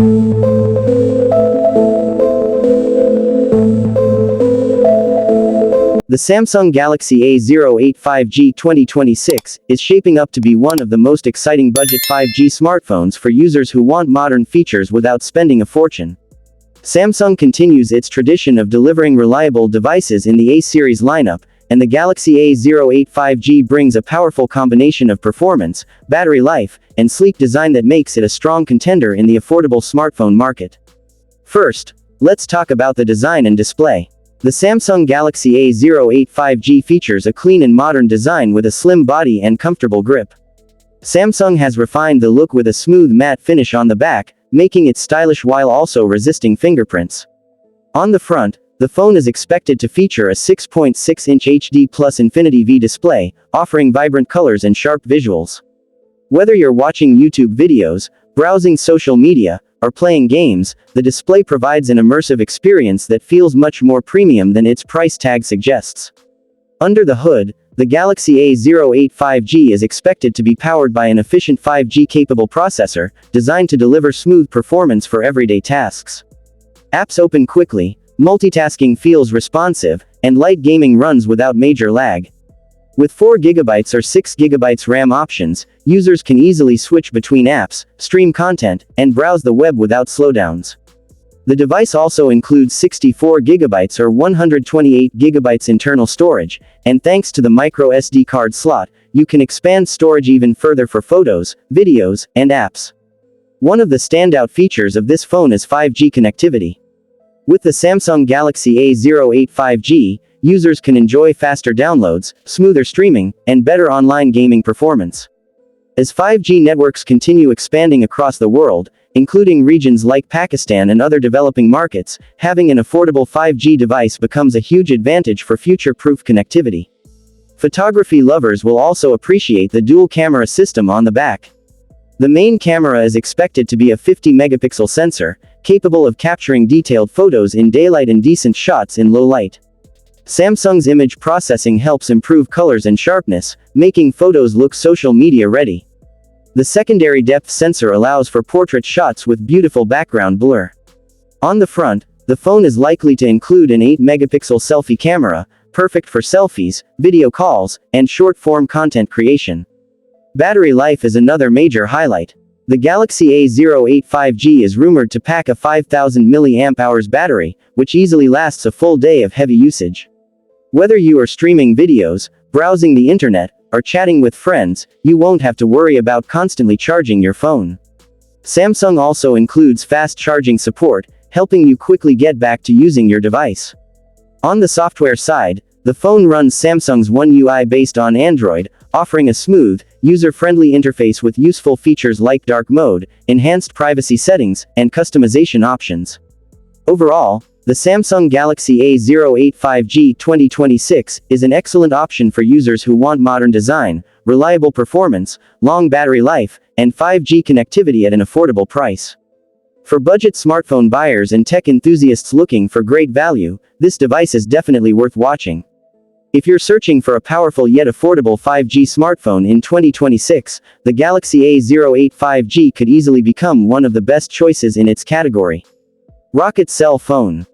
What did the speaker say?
The Samsung Galaxy A08 5G 2026 is shaping up to be one of the most exciting budget 5G smartphones for users who want modern features without spending a fortune. Samsung continues its tradition of delivering reliable devices in the A series lineup, and the Galaxy A08 5G brings a powerful combination of performance, battery life, and sleek design that makes it a strong contender in the affordable smartphone market. First, let's talk about the design and display. The Samsung Galaxy A08 5G features a clean and modern design with a slim body and comfortable grip. Samsung has refined the look with a smooth matte finish on the back, making it stylish while also resisting fingerprints. On the front, the phone is expected to feature a 6.6-inch HD Plus Infinity V display, offering vibrant colors and sharp visuals. Whether you're watching YouTube videos, browsing social media, or playing games, the display provides an immersive experience that feels much more premium than its price tag suggests. Under the hood, the Galaxy A08 5G is expected to be powered by an efficient 5G-capable processor, designed to deliver smooth performance for everyday tasks. Apps open quickly, multitasking feels responsive, and light gaming runs without major lag. With 4GB or 6GB RAM options, users can easily switch between apps, stream content, and browse the web without slowdowns. The device also includes 64GB or 128GB internal storage, and thanks to the microSD card slot, you can expand storage even further for photos, videos, and apps. One of the standout features of this phone is 5G connectivity. With the Samsung Galaxy A08 5G, users can enjoy faster downloads, smoother streaming, and better online gaming performance. As 5G networks continue expanding across the world, including regions like Pakistan and other developing markets, having an affordable 5G device becomes a huge advantage for future-proof connectivity. Photography lovers will also appreciate the dual-camera system on the back. The main camera is expected to be a 50-megapixel sensor, capable of capturing detailed photos in daylight and decent shots in low light. Samsung's image processing helps improve colors and sharpness, making photos look social media ready. The secondary depth sensor allows for portrait shots with beautiful background blur. On the front, the phone is likely to include an 8-megapixel selfie camera, perfect for selfies, video calls, and short-form content creation. Battery life is another major highlight. The Galaxy A08 5G is rumored to pack a 5000 mAh battery, which easily lasts a full day of heavy usage. Whether you are streaming videos, browsing the internet, or chatting with friends, you won't have to worry about constantly charging your phone. Samsung also includes fast charging support, helping you quickly get back to using your device. On the software side, the phone runs Samsung's One UI based on Android, offering a smooth, user-friendly interface with useful features like dark mode, enhanced privacy settings, and customization options. Overall, the Samsung Galaxy A08 5G 2026 is an excellent option for users who want modern design, reliable performance, long battery life, and 5G connectivity at an affordable price. For budget smartphone buyers and tech enthusiasts looking for great value, this device is definitely worth watching. If you're searching for a powerful yet affordable 5G smartphone in 2026, the Galaxy A08 5G could easily become one of the best choices in its category. Rocket Cell Phone.